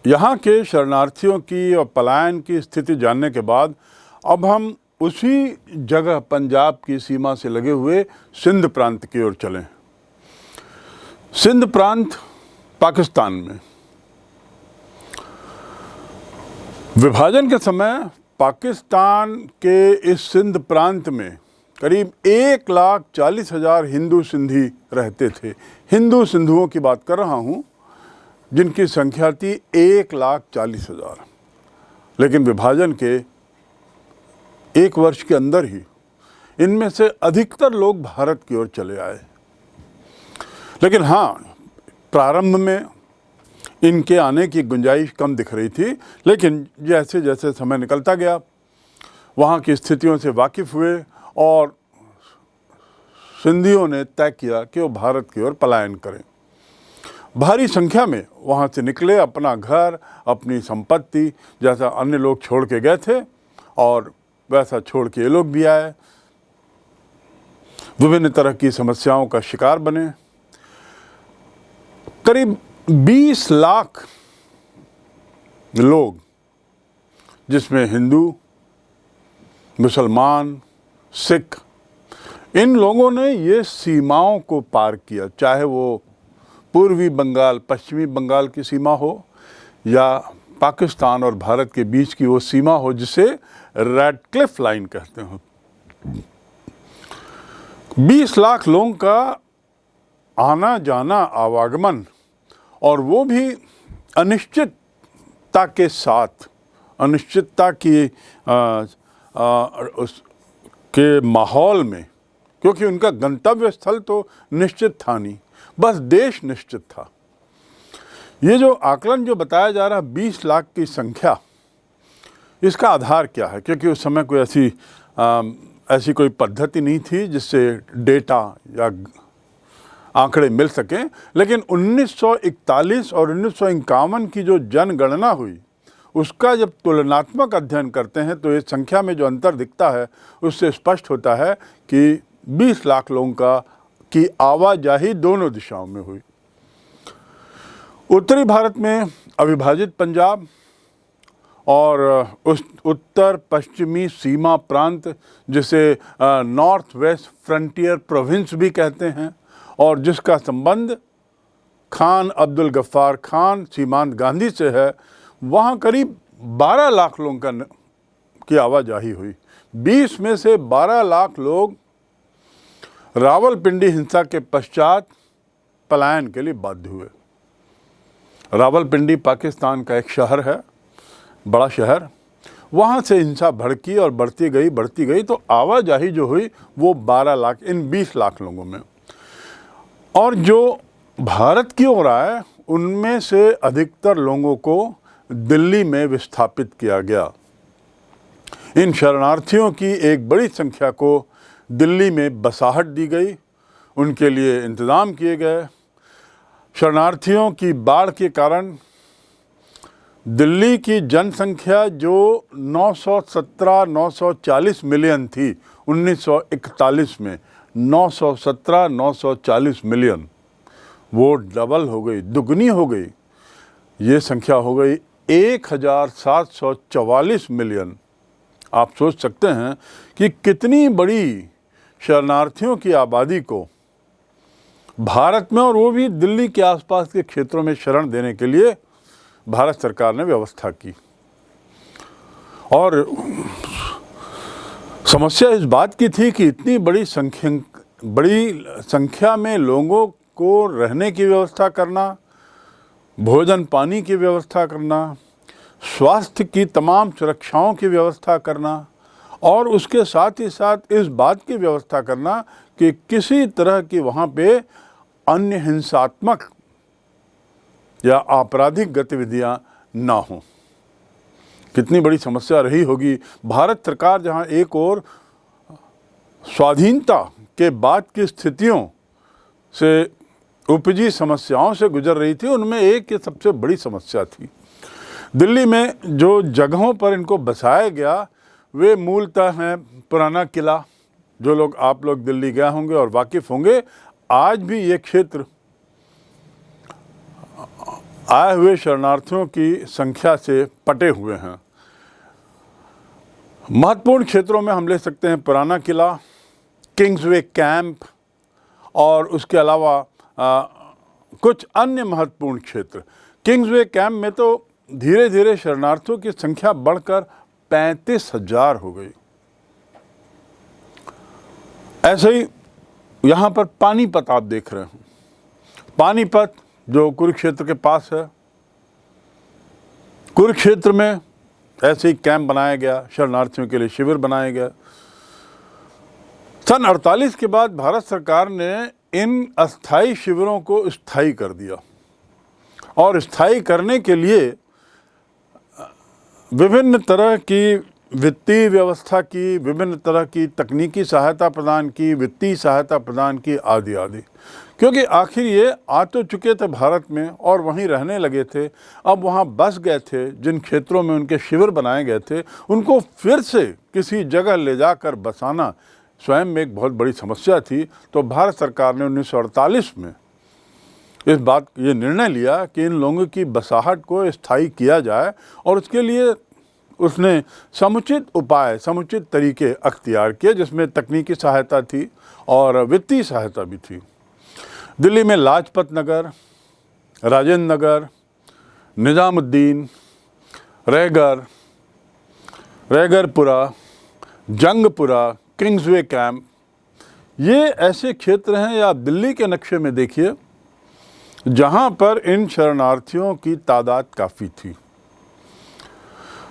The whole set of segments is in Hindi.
यहाँ के शरणार्थियों की और पलायन की स्थिति जानने के बाद अब हम उसी जगह पंजाब की सीमा से लगे हुए सिंध प्रांत की ओर चलें। सिंध प्रांत पाकिस्तान में विभाजन के समय पाकिस्तान के इस सिंध प्रांत में करीब 1,40,000 हिंदू सिंधी रहते थे। हिंदू सिंधुओं की बात कर रहा हूँ जिनकी संख्या थी 1,40,000। लेकिन विभाजन के एक वर्ष के अंदर ही इनमें से अधिकतर लोग भारत की ओर चले आए। लेकिन हाँ, प्रारंभ में इनके आने की गुंजाइश कम दिख रही थी, लेकिन जैसे जैसे समय निकलता गया वहाँ की स्थितियों से वाकिफ़ हुए और सिंधियों ने तय किया कि वो भारत की ओर पलायन करें। भारी संख्या में वहाँ से निकले, अपना घर, अपनी संपत्ति जैसा अन्य लोग छोड़ के गए थे और वैसा छोड़ के ये लोग भी आए। विभिन्न तरह की समस्याओं का शिकार बने। करीब 20 लाख लोग, जिसमें हिंदू, मुसलमान, सिख, इन लोगों ने ये सीमाओं को पार किया, चाहे वो पूर्वी बंगाल, पश्चिमी बंगाल की सीमा हो या पाकिस्तान और भारत के बीच की वो सीमा हो जिसे रेडक्लिफ लाइन कहते हैं। 20 लाख लोगों का आना जाना, आवागमन, और वो भी अनिश्चितता के साथ, अनिश्चितता की के माहौल में, क्योंकि उनका गंतव्य स्थल तो निश्चित था नहीं, बस देश निश्चित था। ये जो आकलन जो बताया जा रहा 20 लाख की संख्या, इसका आधार क्या है? क्योंकि उस समय कोई ऐसी कोई पद्धति नहीं थी जिससे डेटा या आंकड़े मिल सकें। लेकिन 1941 और 1951 की जो जनगणना हुई, उसका जब तुलनात्मक अध्ययन करते हैं तो इस संख्या में जो अंतर दिखता है उससे स्पष्ट होता है कि 20 लाख लोगों की आवाजाही दोनों दिशाओं में हुई। उत्तरी भारत में अविभाजित पंजाब और उस उत्तर पश्चिमी सीमा प्रांत, जिसे नॉर्थ वेस्ट फ्रंटियर प्रोविंस भी कहते हैं, और जिसका संबंध खान अब्दुल गफ्फार खान सीमांत गांधी से है, वहाँ करीब 12 लाख लोगों की आवाजाही हुई। 20 में से 12 लाख लोग रावलपिंडी हिंसा के पश्चात पलायन के लिए बाध्य हुए। रावलपिंडी पाकिस्तान का एक शहर है, बड़ा शहर। वहाँ से हिंसा भड़की और बढ़ती गई, तो आवाजाही जो हुई वो 12 लाख इन 20 लाख लोगों में। और जो भारत की ओर आए उनमें से अधिकतर लोगों को दिल्ली में विस्थापित किया गया। इन शरणार्थियों की एक बड़ी संख्या को दिल्ली में बसाहट दी गई, उनके लिए इंतज़ाम किए गए। शरणार्थियों की बाढ़ के कारण दिल्ली की जनसंख्या जो 940 मिलियन थी 1941 में, 940 मिलियन, वो डबल हो गई, दुगनी हो गई। ये संख्या हो गई 1,744 मिलियन। आप सोच सकते हैं कि कितनी बड़ी शरणार्थियों की आबादी को भारत में, और वो भी दिल्ली के आसपास के क्षेत्रों में, शरण देने के लिए भारत सरकार ने व्यवस्था की। और समस्या इस बात की थी कि इतनी बड़ी संख्या में लोगों को रहने की व्यवस्था करना, भोजन पानी की व्यवस्था करना, स्वास्थ्य की तमाम सुरक्षाओं की व्यवस्था करना, और उसके साथ ही साथ इस बात की व्यवस्था करना कि किसी तरह की वहाँ पे अन्य हिंसात्मक या आपराधिक गतिविधियाँ ना हों। कितनी बड़ी समस्या रही होगी। भारत सरकार जहाँ एक और स्वाधीनता के बाद की स्थितियों से उपजी समस्याओं से गुजर रही थी, उनमें एक ये सबसे बड़ी समस्या थी। दिल्ली में जो जगहों पर इनको बसाया गया वे मूलतः हैं पुराना किला। जो आप लोग दिल्ली गए होंगे और वाकिफ़ होंगे, आज भी ये क्षेत्र आए हुए शरणार्थियों की संख्या से पटे हुए हैं। महत्वपूर्ण क्षेत्रों में हम ले सकते हैं पुराना किला, किंग्सवे कैंप और उसके अलावा कुछ अन्य महत्वपूर्ण क्षेत्र। किंग्सवे कैंप में तो धीरे धीरे शरणार्थियों की संख्या बढ़कर 35,000 हो गई। ऐसे ही यहाँ पर पानीपत आप देख रहे हैं, पानीपत जो कुरुक्षेत्र के पास है, कुरुक्षेत्र में ऐसे ही कैंप बनाया गया, शरणार्थियों के लिए शिविर बनाया गया। सन 48 के बाद भारत सरकार ने इन अस्थायी शिविरों को स्थायी कर दिया और स्थायी करने के लिए विभिन्न तरह की वित्तीय व्यवस्था की, विभिन्न तरह की तकनीकी सहायता प्रदान की, वित्तीय सहायता प्रदान की, आदि आदि। क्योंकि आखिर ये आ तो चुके थे भारत में और वहीं रहने लगे थे, अब वहाँ बस गए थे। जिन क्षेत्रों में उनके शिविर बनाए गए थे उनको फिर से किसी जगह ले जाकर बसाना स्वयं में एक बहुत बड़ी समस्या थी। तो भारत सरकार ने 1948 में ये निर्णय लिया कि इन लोगों की बसाहट को स्थायी किया जाए और उसके लिए उसने समुचित उपाय, समुचित तरीके अख्तियार किए, जिसमें तकनीकी सहायता थी और वित्तीय सहायता भी थी। दिल्ली में लाजपत नगर, राजेंद्र नगर, निजामुद्दीन, रैगरपुरा, जंगपुरा, किंग्सवे कैंप, ये ऐसे क्षेत्र हैं, या आप दिल्ली के नक्शे में देखिए, जहाँ पर इन शरणार्थियों की तादाद काफ़ी थी।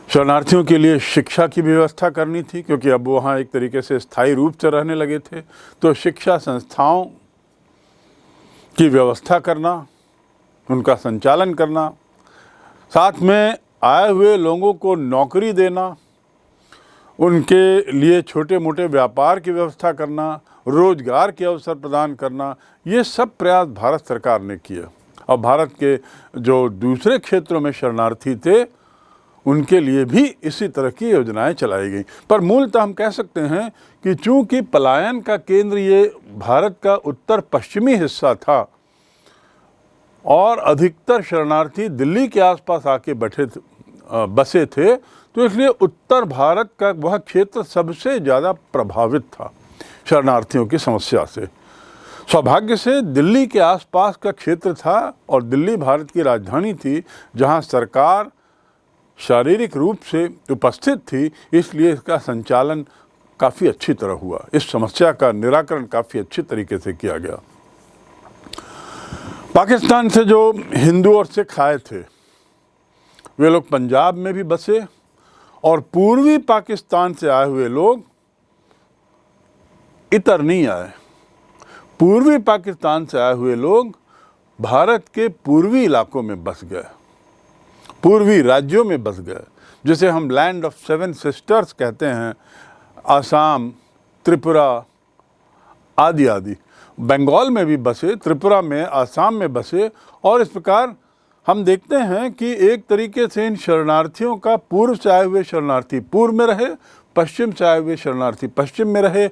शरणार्थियों के लिए शिक्षा की व्यवस्था करनी थी, क्योंकि अब वहाँ एक तरीके से स्थायी रूप से रहने लगे थे। तो शिक्षा संस्थाओं की व्यवस्था करना, उनका संचालन करना, साथ में आए हुए लोगों को नौकरी देना, उनके लिए छोटे मोटे व्यापार की व्यवस्था करना, रोजगार के अवसर प्रदान करना, ये सब प्रयास भारत सरकार ने किए। और भारत के जो दूसरे क्षेत्रों में शरणार्थी थे उनके लिए भी इसी तरह की योजनाएं चलाई गई। पर मूलतः हम कह सकते हैं कि चूंकि पलायन का केंद्र ये भारत का उत्तर पश्चिमी हिस्सा था और अधिकतर शरणार्थी दिल्ली के आसपास आके बसे थे, तो इसलिए उत्तर भारत का वह क्षेत्र सबसे ज़्यादा प्रभावित था शरणार्थियों की समस्या से। सौभाग्य से दिल्ली के आसपास का क्षेत्र था और दिल्ली भारत की राजधानी थी, जहां सरकार शारीरिक रूप से उपस्थित थी, इसलिए इसका संचालन काफ़ी अच्छी तरह हुआ। इस समस्या का निराकरण काफ़ी अच्छी तरीके से किया गया। पाकिस्तान से जो हिंदू और सिख आए थे वे लोग पंजाब में भी बसे और पूर्वी पाकिस्तान से आए हुए लोग इतर नहीं आए। पूर्वी पाकिस्तान से आए हुए लोग भारत के पूर्वी इलाकों में बस गए, पूर्वी राज्यों में बस गए, जिसे हम लैंड ऑफ सेवन सिस्टर्स कहते हैं, आसाम, त्रिपुरा आदि आदि। बंगाल में भी बसे, त्रिपुरा में, आसाम में बसे। और इस प्रकार हम देखते हैं कि एक तरीके से इन शरणार्थियों का पूर्व से आए हुए शरणार्थी पूर्व में रहे, पश्चिम से आए हुए शरणार्थी पश्चिम में रहे,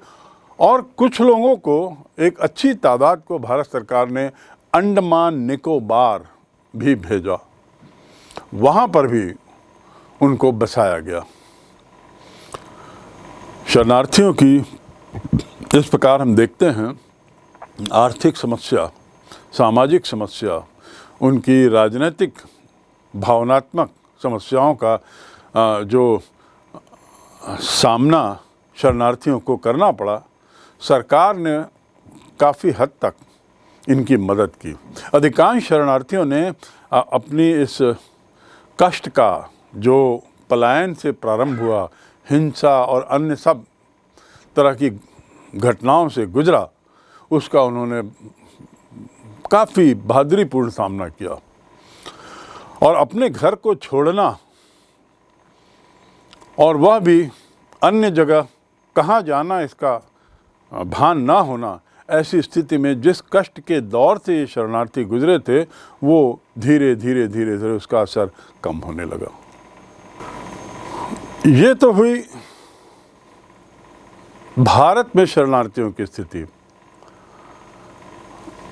और कुछ लोगों को, एक अच्छी तादाद को भारत सरकार ने अंडमान निकोबार भी भेजा, वहाँ पर भी उनको बसाया गया। शरणार्थियों की इस प्रकार हम देखते हैं आर्थिक समस्या, सामाजिक समस्या, उनकी राजनीतिक भावनात्मक समस्याओं का जो सामना शरणार्थियों को करना पड़ा, सरकार ने काफ़ी हद तक इनकी मदद की। अधिकांश शरणार्थियों ने अपनी इस कष्ट का, जो पलायन से प्रारंभ हुआ, हिंसा और अन्य सब तरह की घटनाओं से गुजरा, उसका उन्होंने काफ़ी बहादुरीपूर्ण सामना किया। और अपने घर को छोड़ना, और वह भी अन्य जगह कहाँ जाना इसका भान ना होना, ऐसी स्थिति में जिस कष्ट के दौर से ये शरणार्थी गुजरे थे, वो धीरे धीरे धीरे धीरे उसका असर कम होने लगा। ये तो हुई भारत में शरणार्थियों की स्थिति।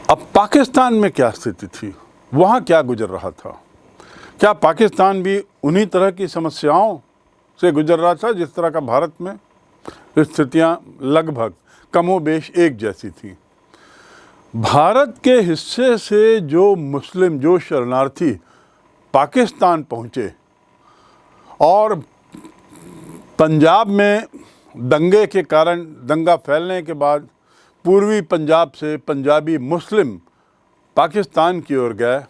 अब पाकिस्तान में क्या स्थिति थी, वहाँ क्या गुजर रहा था? क्या पाकिस्तान भी उन्हीं तरह की समस्याओं से गुजर रहा था जिस तरह का भारत में? स्थितियां लगभग कमोबेश एक जैसी थी। भारत के हिस्से से जो मुस्लिम, जो शरणार्थी पाकिस्तान पहुंचे और पंजाब में दंगे के कारण, दंगा फैलने के बाद पूर्वी पंजाब से पंजाबी मुस्लिम पाकिस्तान की ओर गए,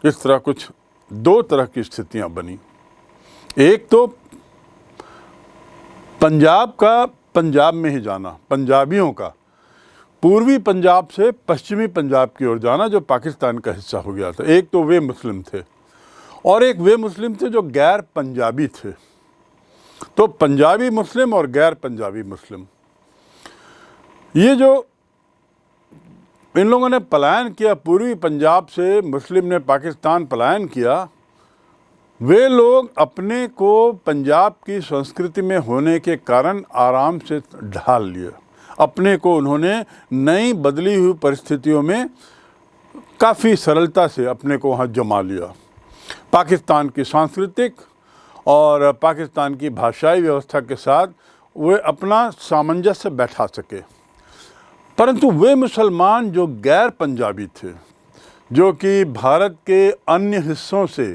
इस तरह कुछ दो तरह की स्थितियां बनी। एक तो पंजाब का पंजाब में ही जाना, पंजाबियों का पूर्वी पंजाब से पश्चिमी पंजाब की ओर जाना, जो पाकिस्तान का हिस्सा हो गया था। एक तो वे मुस्लिम थे और एक वे मुस्लिम थे जो गैर पंजाबी थे। तो पंजाबी मुस्लिम और गैर पंजाबी मुस्लिम, ये जो इन लोगों ने पलायन किया पूर्वी पंजाब से, मुस्लिम ने पाकिस्तान पलायन किया, वे लोग अपने को पंजाब की संस्कृति में होने के कारण आराम से ढाल लिए। अपने को उन्होंने नई बदली हुई परिस्थितियों में काफ़ी सरलता से अपने को वहाँ जमा लिया। पाकिस्तान की सांस्कृतिक और पाकिस्तान की भाषाई व्यवस्था के साथ वे अपना सामंजस्य बैठा सके। परंतु वे मुसलमान जो गैर पंजाबी थे, जो कि भारत के अन्य हिस्सों से,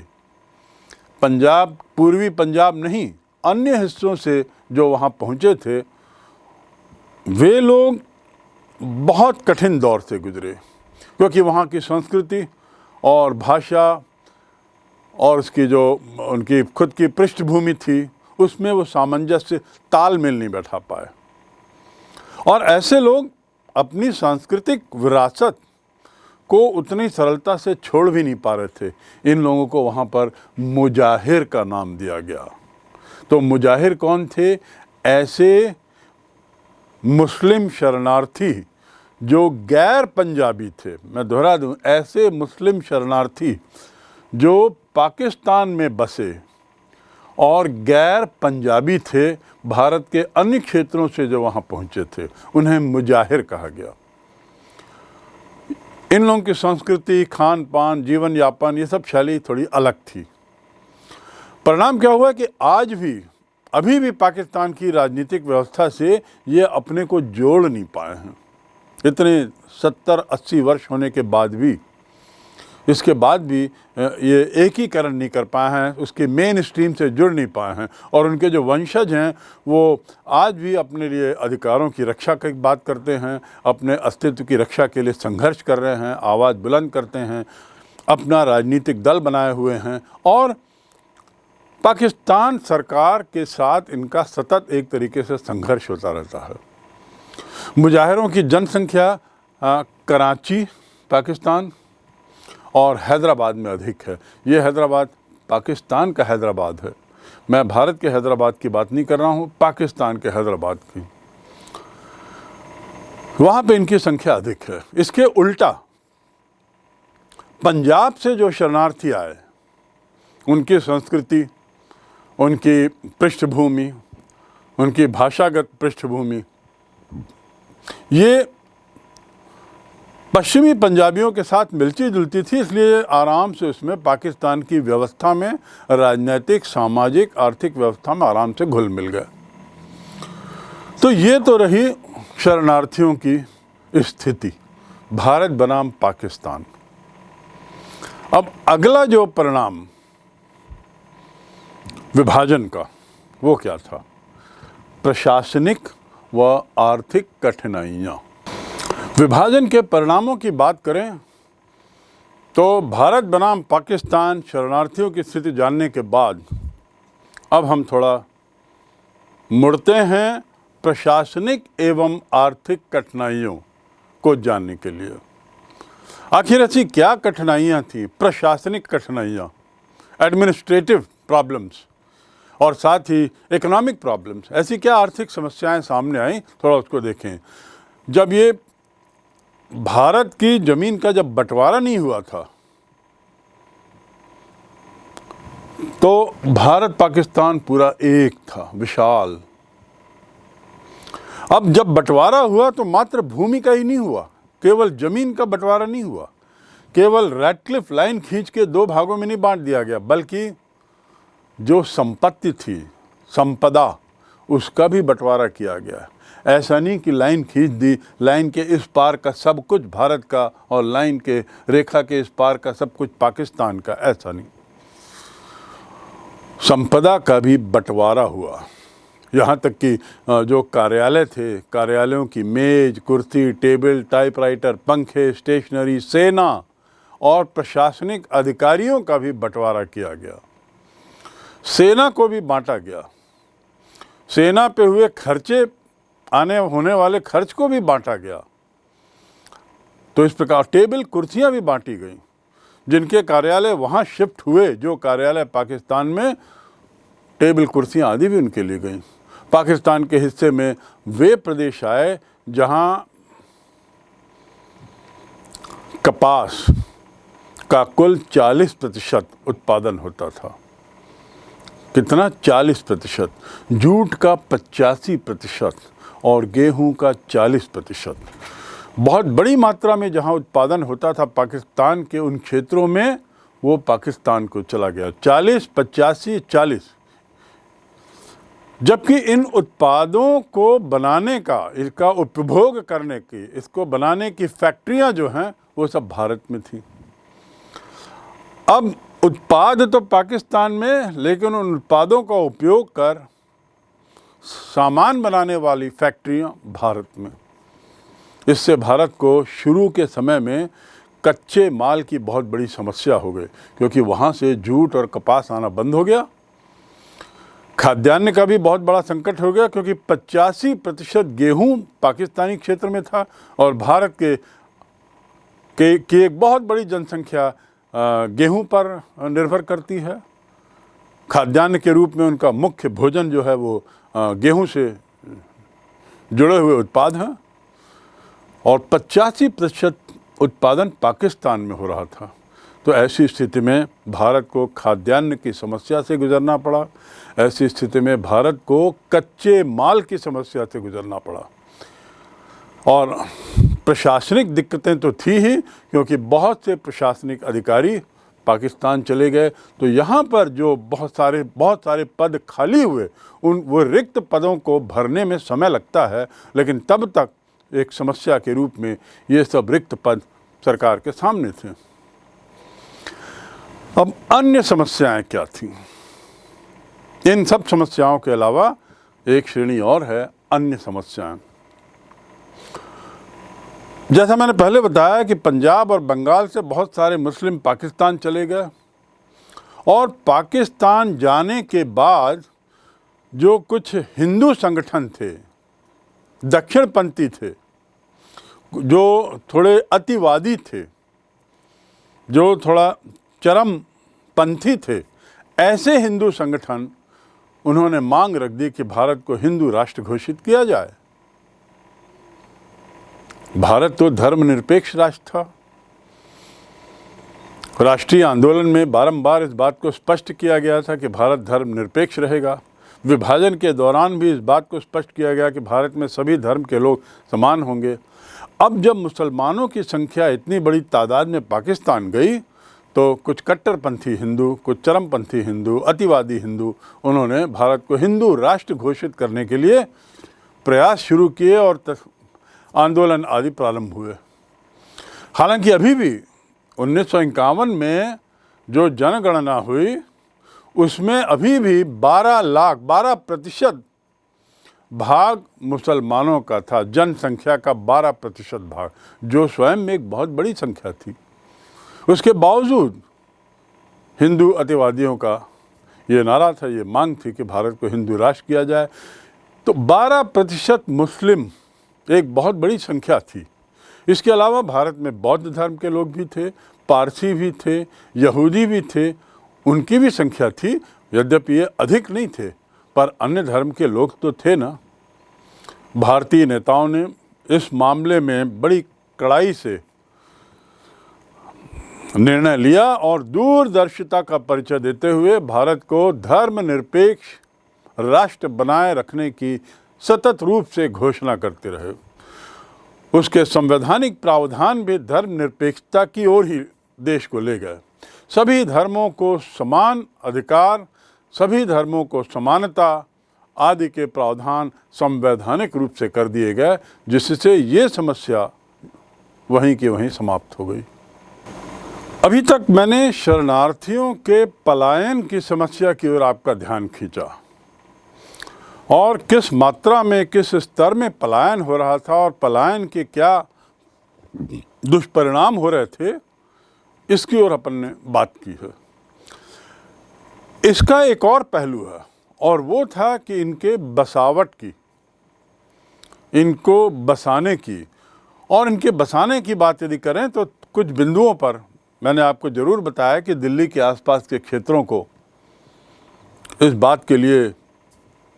पंजाब, पूर्वी पंजाब नहीं, अन्य हिस्सों से जो वहाँ पहुँचे थे, वे लोग बहुत कठिन दौर से गुजरे, क्योंकि वहाँ की संस्कृति और भाषा और उसकी जो उनकी खुद की पृष्ठभूमि थी, उसमें वो सामंजस्य, तालमेल नहीं बैठा पाए। और ऐसे लोग अपनी सांस्कृतिक विरासत को उतनी सरलता से छोड़ भी नहीं पा रहे थे। इन लोगों को वहाँ पर मुजाहिर का नाम दिया गया। तो मुजाहिर कौन थे? ऐसे मुस्लिम शरणार्थी जो गैर पंजाबी थे। मैं दोहरा दूं, ऐसे मुस्लिम शरणार्थी जो पाकिस्तान में बसे और गैर पंजाबी थे, भारत के अन्य क्षेत्रों से जो वहाँ पहुँचे थे, उन्हें मुजाहिर कहा गया। इन लोगों की संस्कृति, खान पान, जीवन यापन, ये सब शैली थोड़ी अलग थी। परिणाम क्या हुआ कि आज भी, अभी भी पाकिस्तान की राजनीतिक व्यवस्था से ये अपने को जोड़ नहीं पाए हैं। इतने 70-80 वर्ष होने के बाद भी, इसके बाद भी ये एकीकरण नहीं कर पाए हैं, उसके मेन स्ट्रीम से जुड़ नहीं पाए हैं। और उनके जो वंशज हैं वो आज भी अपने लिए अधिकारों की रक्षा की बात करते हैं, अपने अस्तित्व की रक्षा के लिए संघर्ष कर रहे हैं, आवाज़ बुलंद करते हैं, अपना राजनीतिक दल बनाए हुए हैं। और पाकिस्तान सरकार के साथ इनका सतत एक तरीके से संघर्ष होता रहता है। मुजाहिरों की जनसंख्या कराची, पाकिस्तान और हैदराबाद में अधिक है। ये हैदराबाद पाकिस्तान का हैदराबाद है। मैं भारत के हैदराबाद की बात नहीं कर रहा हूँ, पाकिस्तान के हैदराबाद की। वहाँ पे इनकी संख्या अधिक है। इसके उल्टा पंजाब से जो शरणार्थी आए, उनकी संस्कृति, उनकी पृष्ठभूमि, उनकी भाषागत पृष्ठभूमि, ये पश्चिमी पंजाबियों के साथ मिलती जुलती थी। इसलिए आराम से उसमें पाकिस्तान की व्यवस्था में, राजनीतिक, सामाजिक, आर्थिक व्यवस्था में आराम से घुल मिल गए। तो ये तो रही शरणार्थियों की स्थिति भारत बनाम पाकिस्तान। अब अगला जो परिणाम विभाजन का, वो क्या था? प्रशासनिक व आर्थिक कठिनाइयाँ। विभाजन के परिणामों की बात करें तो भारत बनाम पाकिस्तान शरणार्थियों की स्थिति जानने के बाद अब हम थोड़ा मुड़ते हैं प्रशासनिक एवं आर्थिक कठिनाइयों को जानने के लिए। आखिर ऐसी क्या कठिनाइयाँ थी? प्रशासनिक कठिनाइयाँ, एडमिनिस्ट्रेटिव प्रॉब्लम्स, और साथ ही इकोनॉमिक प्रॉब्लम्स। ऐसी क्या आर्थिक समस्याएं सामने आई, थोड़ा उसको देखें। जब ये भारत की ज़मीन का जब बंटवारा नहीं हुआ था, तो भारत पाकिस्तान पूरा एक था, विशाल। अब जब बंटवारा हुआ तो मात्र भूमि का ही नहीं हुआ, केवल ज़मीन का बंटवारा नहीं हुआ, केवल रैडक्लिफ लाइन खींच के दो भागों में नहीं बांट दिया गया, बल्कि जो संपत्ति थी, संपदा, उसका भी बंटवारा किया गया। ऐसा नहीं कि लाइन खींच दी, लाइन के इस पार का सब कुछ भारत का और लाइन के रेखा के इस पार का सब कुछ पाकिस्तान का, ऐसा नहीं। संपदा का भी बंटवारा हुआ। यहाँ तक कि जो कार्यालय थे, कार्यालयों की मेज, कुर्सी, टेबल, टाइपराइटर, पंखे, स्टेशनरी, सेना और प्रशासनिक अधिकारियों का भी बंटवारा किया गया। सेना को भी बांटा गया। सेना पे हुए खर्चे, आने होने वाले खर्च को भी बांटा गया। तो इस प्रकार टेबल, कुर्सियां भी बांटी गई। जिनके कार्यालय वहाँ शिफ्ट हुए, जो कार्यालय पाकिस्तान में, टेबल, कुर्सियां आदि भी उनके लिए गई। पाकिस्तान के हिस्से में वे प्रदेश आए जहाँ कपास का कुल 40% उत्पादन होता था। कितना? 40%। जूट का 85% और गेहूं का 40%। बहुत बड़ी मात्रा में जहां उत्पादन होता था पाकिस्तान के उन क्षेत्रों में, वो पाकिस्तान को चला गया। 40, 85, 40। जबकि इन उत्पादों को बनाने का, इसका उपभोग करने की, इसको बनाने की फैक्ट्रियां जो हैं वो सब भारत में थी। अब उत्पाद तो पाकिस्तान में, लेकिन उन उत्पादों का उपयोग कर सामान बनाने वाली फैक्ट्रियां भारत में। इससे भारत को शुरू के समय में कच्चे माल की बहुत बड़ी समस्या हो गई, क्योंकि वहाँ से जूट और कपास आना बंद हो गया। खाद्यान्न का भी बहुत बड़ा संकट हो गया, क्योंकि 85% गेहूं पाकिस्तानी क्षेत्र में था और भारत की एक बहुत बड़ी जनसंख्या गेहूं पर निर्भर करती है। खाद्यान्न के रूप में उनका मुख्य भोजन जो है वो गेहूं से जुड़े हुए उत्पाद हैं और 85% उत्पादन पाकिस्तान में हो रहा था। तो ऐसी स्थिति में भारत को खाद्यान्न की समस्या से गुजरना पड़ा। ऐसी स्थिति में भारत को कच्चे माल की समस्या से गुजरना पड़ा। और प्रशासनिक दिक्कतें तो थी ही, क्योंकि बहुत से प्रशासनिक अधिकारी पाकिस्तान चले गए। तो यहाँ पर जो बहुत सारे पद खाली हुए, वो रिक्त पदों को भरने में समय लगता है, लेकिन तब तक एक समस्या के रूप में ये सब रिक्त पद सरकार के सामने थे। अब अन्य समस्याएं क्या थीं? इन सब समस्याओं के अलावा एक श्रेणी और है, अन्य समस्याएं। जैसा मैंने पहले बताया कि पंजाब और बंगाल से बहुत सारे मुस्लिम पाकिस्तान चले गए और पाकिस्तान जाने के बाद जो कुछ हिंदू संगठन थे, दक्षिणपंथी थे, जो थोड़े अतिवादी थे, जो थोड़ा चरमपंथी थे, ऐसे हिंदू संगठन, उन्होंने मांग रख दी कि भारत को हिंदू राष्ट्र घोषित किया जाए। भारत तो धर्मनिरपेक्ष राष्ट्र था। राष्ट्रीय आंदोलन में बारंबार इस बात को स्पष्ट किया गया था कि भारत धर्मनिरपेक्ष रहेगा। विभाजन के दौरान भी इस बात को स्पष्ट किया गया कि भारत में सभी धर्म के लोग समान होंगे। अब जब मुसलमानों की संख्या इतनी बड़ी तादाद में पाकिस्तान गई, तो कुछ कट्टरपंथी हिंदू, कुछ चरमपंथी हिंदू, अतिवादी हिंदू, उन्होंने भारत को हिंदू राष्ट्र घोषित करने के लिए प्रयास शुरू किए और आंदोलन आदि प्रारंभ हुए। हालांकि अभी भी 1951 में जो जनगणना हुई, उसमें अभी भी 12% भाग मुसलमानों का था, जनसंख्या का 12% भाग, जो स्वयं में एक बहुत बड़ी संख्या थी। उसके बावजूद हिंदू अतिवादियों का ये नारा था, ये मांग थी कि भारत को हिंदू राष्ट्र किया जाए। तो 12% मुस्लिम एक बहुत बड़ी संख्या थी। इसके अलावा भारत में बौद्ध धर्म के लोग भी थे, पारसी भी थे, यहूदी भी थे, उनकी भी संख्या थी। यद्यपि ये अधिक नहीं थे, पर अन्य धर्म के लोग तो थे ना। भारतीय नेताओं ने इस मामले में बड़ी कड़ाई से निर्णय लिया और दूरदर्शिता का परिचय देते हुए भारत को धर्मनिरपेक्ष राष्ट्र बनाए रखने की सतत रूप से घोषणा करते रहे। उसके संवैधानिक प्रावधान भी धर्मनिरपेक्षता की ओर ही देश को ले गए। सभी धर्मों को समान अधिकार, सभी धर्मों को समानता आदि के प्रावधान संवैधानिक रूप से कर दिए गए, जिससे ये समस्या वहीं की वहीं समाप्त हो गई। अभी तक मैंने शरणार्थियों के पलायन की समस्या की ओर आपका ध्यान खींचा और किस मात्रा में, किस स्तर में पलायन हो रहा था और पलायन के क्या दुष्परिणाम हो रहे थे, इसकी ओर अपन ने बात की है। इसका एक और पहलू है और वो था कि इनके बसावट की, इनको बसाने की, और इनके बसाने की बात यदि करें तो कुछ बिंदुओं पर मैंने आपको ज़रूर बताया कि दिल्ली के आसपास के क्षेत्रों को इस बात के लिए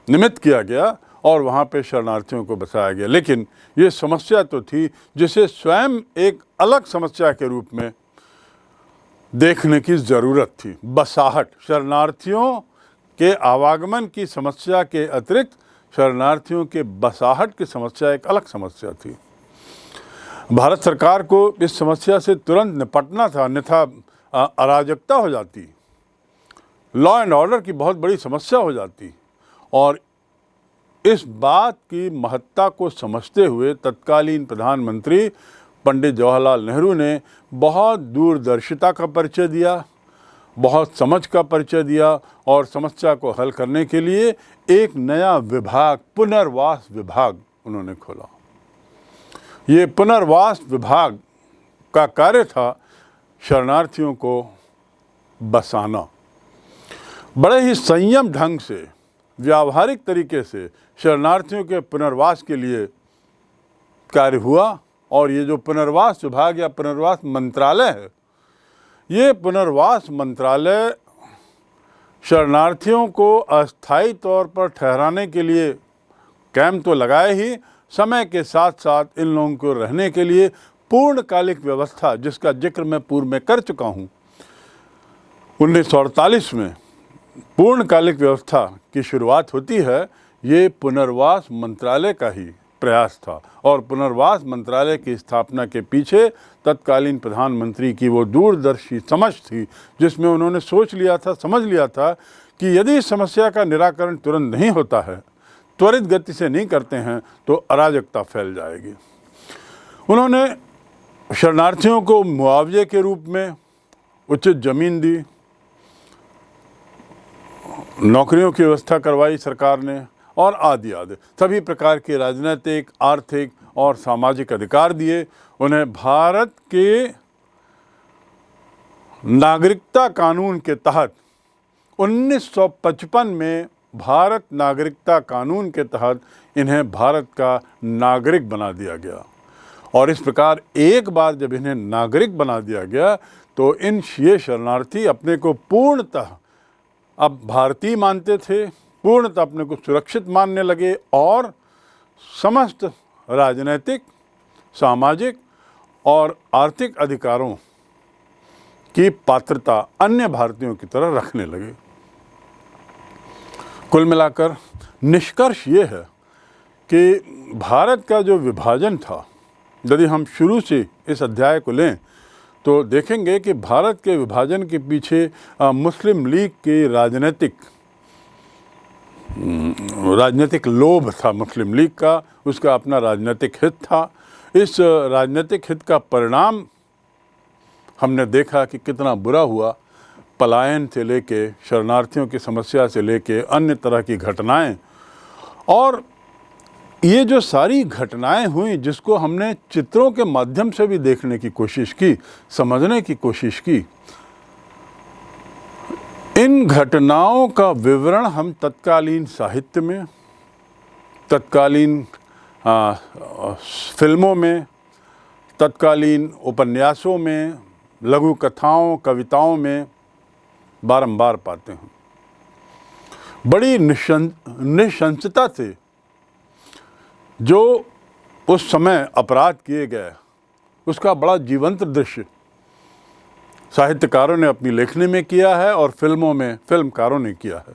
निमित्त किया गया और वहाँ पे शरणार्थियों को बसाया गया। लेकिन ये समस्या तो थी जिसे स्वयं एक अलग समस्या के रूप में देखने की ज़रूरत थी। बसाहट, शरणार्थियों के आवागमन की समस्या के अतिरिक्त शरणार्थियों के बसाहट की समस्या एक अलग समस्या थी। भारत सरकार को इस समस्या से तुरंत निपटना था, अन्यथा अराजकता हो जाती, लॉ एंड ऑर्डर की बहुत बड़ी समस्या हो जाती। और इस बात की महत्ता को समझते हुए तत्कालीन प्रधानमंत्री पंडित जवाहरलाल नेहरू ने बहुत दूरदर्शिता का परिचय दिया, बहुत समझ का परिचय दिया और समस्या को हल करने के लिए एक नया विभाग, पुनर्वास विभाग उन्होंने खोला। ये पुनर्वास विभाग का कार्य था शरणार्थियों को बसाना। बड़े ही संयम ढंग से, व्यावहारिक तरीके से शरणार्थियों के पुनर्वास के लिए कार्य हुआ। और ये जो पुनर्वास विभाग या पुनर्वास मंत्रालय है, ये पुनर्वास मंत्रालय शरणार्थियों को अस्थायी तौर पर ठहराने के लिए कैंप तो लगाए ही, समय के साथ साथ इन लोगों को रहने के लिए पूर्णकालिक व्यवस्था, जिसका जिक्र मैं पूर्व में कर चुका हूँ, 1948 में पूर्णकालिक व्यवस्था की शुरुआत होती है। ये पुनर्वास मंत्रालय का ही प्रयास था और पुनर्वास मंत्रालय की स्थापना के पीछे तत्कालीन प्रधानमंत्री की वो दूरदर्शी समझ थी, जिसमें उन्होंने सोच लिया था, समझ लिया था कि यदि इस समस्या का निराकरण तुरंत नहीं होता है, त्वरित गति से नहीं करते हैं, तो अराजकता फैल जाएगी। उन्होंने शरणार्थियों को मुआवजे के रूप में उचित ज़मीन दी, नौकरियों की व्यवस्था करवाई सरकार ने, और आदि आदि सभी प्रकार के राजनीतिक, आर्थिक और सामाजिक अधिकार दिए। उन्हें भारत के नागरिकता कानून के तहत 1955 में भारत नागरिकता कानून के तहत इन्हें भारत का नागरिक बना दिया गया। और इस प्रकार एक बार जब इन्हें नागरिक बना दिया गया तो ये शरणार्थी अपने को पूर्णतः अब भारतीय मानते थे, पूर्णतः अपने को सुरक्षित मानने लगे और समस्त राजनीतिक, सामाजिक और आर्थिक अधिकारों की पात्रता अन्य भारतीयों की तरह रखने लगे। कुल मिलाकर निष्कर्ष ये है कि भारत का जो विभाजन था, यदि हम शुरू से इस अध्याय को लें तो देखेंगे कि भारत के विभाजन के पीछे मुस्लिम लीग के राजनीतिक लोभ था। मुस्लिम लीग का, उसका अपना राजनीतिक हित था। इस राजनीतिक हित का परिणाम हमने देखा कि कितना बुरा हुआ। पलायन से लेके, शरणार्थियों की समस्या से लेके अन्य तरह की घटनाएं, और ये जो सारी घटनाएं हुई जिसको हमने चित्रों के माध्यम से भी देखने की कोशिश की, समझने की कोशिश की, इन घटनाओं का विवरण हम तत्कालीन साहित्य में, तत्कालीन फिल्मों में, तत्कालीन उपन्यासों में, लघु कथाओं, कविताओं में बारंबार पाते हैं। बड़ी निशंसता से जो उस समय अपराध किए गए, उसका बड़ा जीवंत दृश्य साहित्यकारों ने अपनी लेखनी में किया है और फिल्मों में फिल्मकारों ने किया है।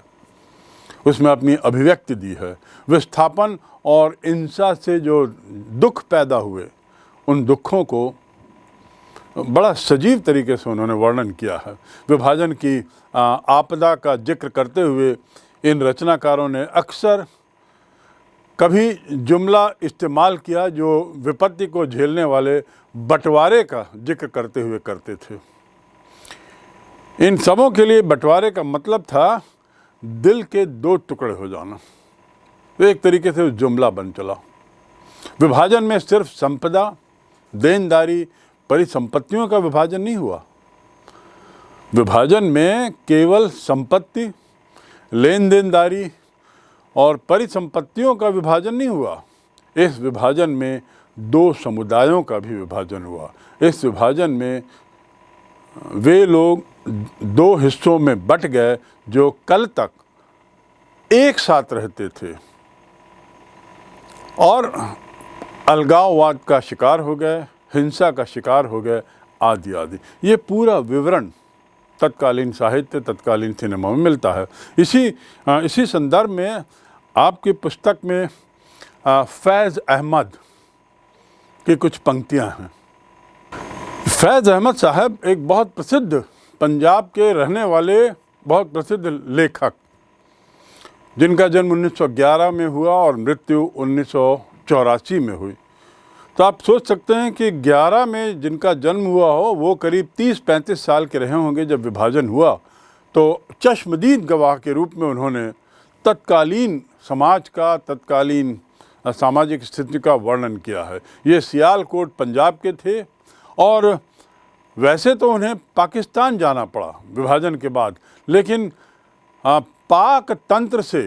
उसमें अपनी अभिव्यक्ति दी है। विस्थापन और हिंसा से जो दुख पैदा हुए, उन दुखों को बड़ा सजीव तरीके से उन्होंने वर्णन किया है। विभाजन की आपदा का जिक्र करते हुए इन रचनाकारों ने अक्सर कभी जुमला इस्तेमाल किया जो विपत्ति को झेलने वाले बंटवारे का जिक्र करते हुए करते थे। इन सबों के लिए बंटवारे का मतलब था दिल के दो टुकड़े हो जाना। तो एक तरीके से जुमला बन चला। विभाजन में सिर्फ संपदा, देनदारी, परिसंपत्तियों का विभाजन नहीं हुआ। विभाजन में केवल संपत्ति, लेन देनदारी और परिसंपत्तियों का विभाजन नहीं हुआ। इस विभाजन में दो समुदायों का भी विभाजन हुआ। इस विभाजन में वे लोग दो हिस्सों में बंट गए जो कल तक एक साथ रहते थे और अलगाववाद का शिकार हो गए, हिंसा का शिकार हो गए, आदि आदि। ये पूरा विवरण तत्कालीन साहित्य, तत्कालीन सिनेमा में मिलता है। इसी संदर्भ में आपकी पुस्तक में फैज़ अहमद की कुछ पंक्तियां हैं। फैज़ अहमद साहब एक बहुत प्रसिद्ध पंजाब के रहने वाले बहुत प्रसिद्ध लेखक, जिनका जन्म 1911 में हुआ और मृत्यु 1984 में हुई। तो आप सोच सकते हैं कि 11 में जिनका जन्म हुआ हो वो करीब 30-35 साल के रहे होंगे जब विभाजन हुआ। तो चश्मदीद गवाह के रूप में उन्होंने तत्कालीन समाज का, तत्कालीन सामाजिक स्थिति का वर्णन किया है। ये सियालकोट पंजाब के थे और वैसे तो उन्हें पाकिस्तान जाना पड़ा विभाजन के बाद, लेकिन पाक तंत्र से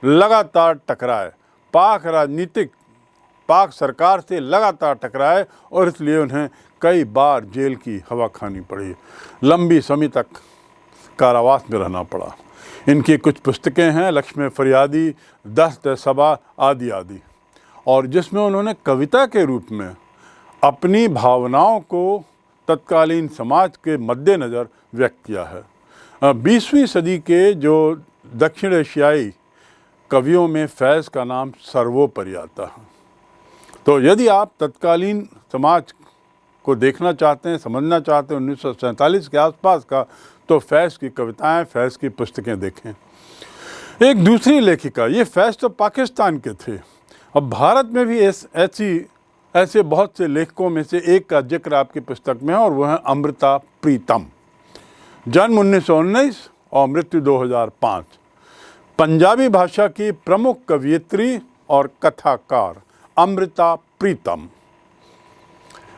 लगातार टकराए, पाक राजनीतिक, पाक सरकार से लगातार टकराए और इसलिए उन्हें कई बार जेल की हवा खानी पड़ी, लंबी समय तक कारावास में रहना पड़ा। इनकी कुछ पुस्तकें हैं, लक्ष्मी फरियादी, दस्त सबा आदि आदि, और जिसमें उन्होंने कविता के रूप में अपनी भावनाओं को तत्कालीन समाज के मद्देनज़र व्यक्त किया है। 20वीं सदी के जो दक्षिण एशियाई कवियों में फैज़ का नाम सर्वोपरि आता है। तो यदि आप तत्कालीन समाज को देखना चाहते हैं, समझना चाहते हैं 1947 के आसपास का, तो फैज़ की कविताएं, फैज़ की पुस्तकें देखें। एक दूसरी लेखिका, ये फैज़ तो पाकिस्तान के थे, अब भारत में भी ऐसे बहुत से लेखकों में से एक का जिक्र आपकी पुस्तक में है और वह है अमृता प्रीतम। जन्म 1919 और मृत्यु 2005। पंजाबी भाषा की प्रमुख कवयित्री और कथाकार अमृता प्रीतम।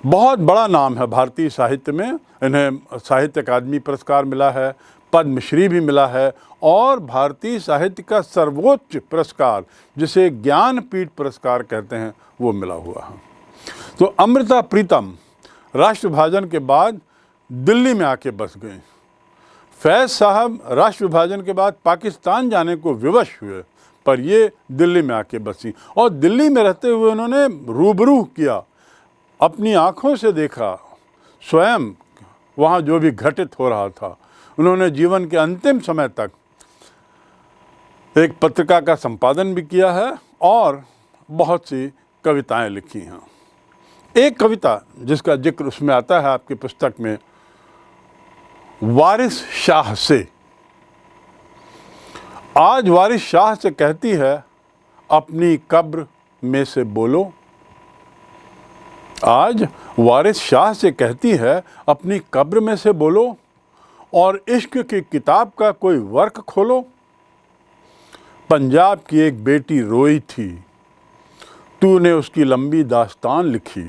बहुत बड़ा नाम है भारतीय साहित्य में। इन्हें साहित्य अकादमी पुरस्कार मिला है, पद्मश्री भी मिला है और भारतीय साहित्य का सर्वोच्च पुरस्कार जिसे ज्ञानपीठ पुरस्कार कहते हैं वो मिला हुआ है। तो अमृता प्रीतम राष्ट्र विभाजन के बाद दिल्ली में आके बस गए। फैज़ साहब राष्ट्र विभाजन के बाद पाकिस्तान जाने को विवश हुए, पर ये दिल्ली में आके बसी और दिल्ली में रहते हुए उन्होंने रूबरू किया, अपनी आँखों से देखा स्वयं वहाँ जो भी घटित हो रहा था। उन्होंने जीवन के अंतिम समय तक एक पत्रिका का संपादन भी किया है और बहुत सी कविताएं लिखी हैं। एक कविता जिसका जिक्र उसमें आता है आपकी पुस्तक में, वारिस शाह से। आज वारिस शाह से कहती है, अपनी कब्र में से बोलो। आज वारिस शाह से कहती है, अपनी कब्र में से बोलो और इश्क की किताब का कोई वर्क खोलो। पंजाब की एक बेटी रोई थी, तूने उसकी लंबी दास्तान लिखी।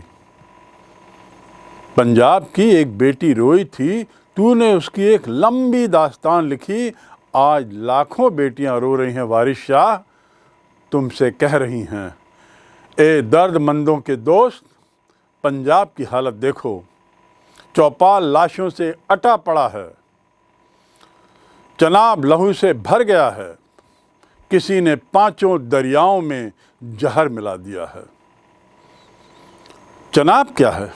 पंजाब की एक बेटी रोई थी, तूने उसकी एक लंबी दास्तान लिखी। आज लाखों बेटियां रो रही हैं वारिस शाह, तुमसे कह रही हैं, ए दर्दमंदों के दोस्त, पंजाब की हालत देखो। चौपाल लाशों से अटा पड़ा है, चनाब लहू से भर गया है, किसी ने पांचों दरियाओं में जहर मिला दिया है। चनाब क्या है?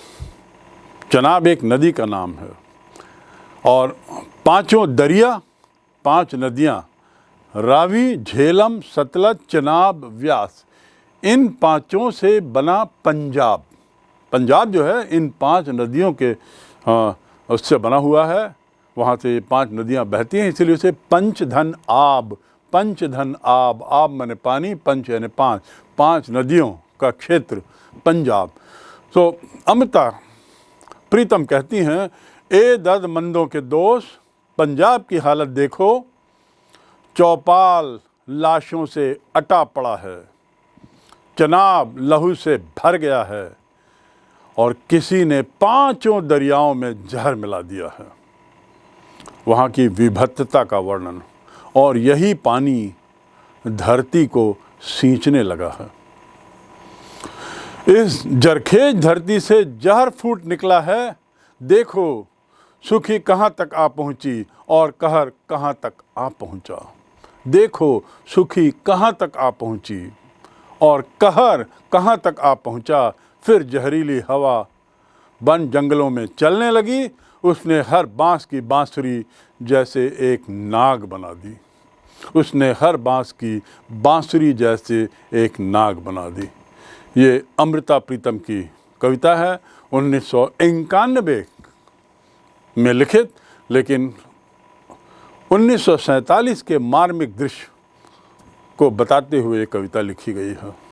चनाब एक नदी का नाम है और पांचों दरिया, 5 नदियां, रावी, झेलम, सतलज, चनाब, व्यास, इन 5 से बना पंजाब। पंजाब जो है इन 5 नदियों के उससे बना हुआ है। वहाँ से 5 नदियाँ बहती हैं, इसलिए उसे पंचधन आब, पंचधन आब, आब माने पानी, पंच यानी 5, 5 नदियों का क्षेत्र पंजाब। तो अमृता प्रीतम कहती हैं, ए दर्दमंदों के दोस्त, पंजाब की हालत देखो, चौपाल लाशों से अटा पड़ा है, चनाब लहू से भर गया है और किसी ने 5 दरियाओं में जहर मिला दिया है। वहाँ की विभत्सता का वर्णन, और यही पानी धरती को सींचने लगा है। इस जरखेज धरती से जहर फूट निकला है, देखो सुखी कहाँ तक आ पहुँची और कहर कहाँ तक आ पहुँचा। देखो सुखी कहाँ तक आ पहुँची और कहर कहाँ तक आ पहुँचा। फिर जहरीली हवा वन जंगलों में चलने लगी, उसने हर बांस की बांसुरी जैसे एक नाग बना दी, उसने हर बांस की बांसुरी जैसे एक नाग बना दी। ये अमृता प्रीतम की कविता है, 1991 में लिखित, लेकिन 1947 के मार्मिक दृश्य को बताते हुए ये कविता लिखी गई है।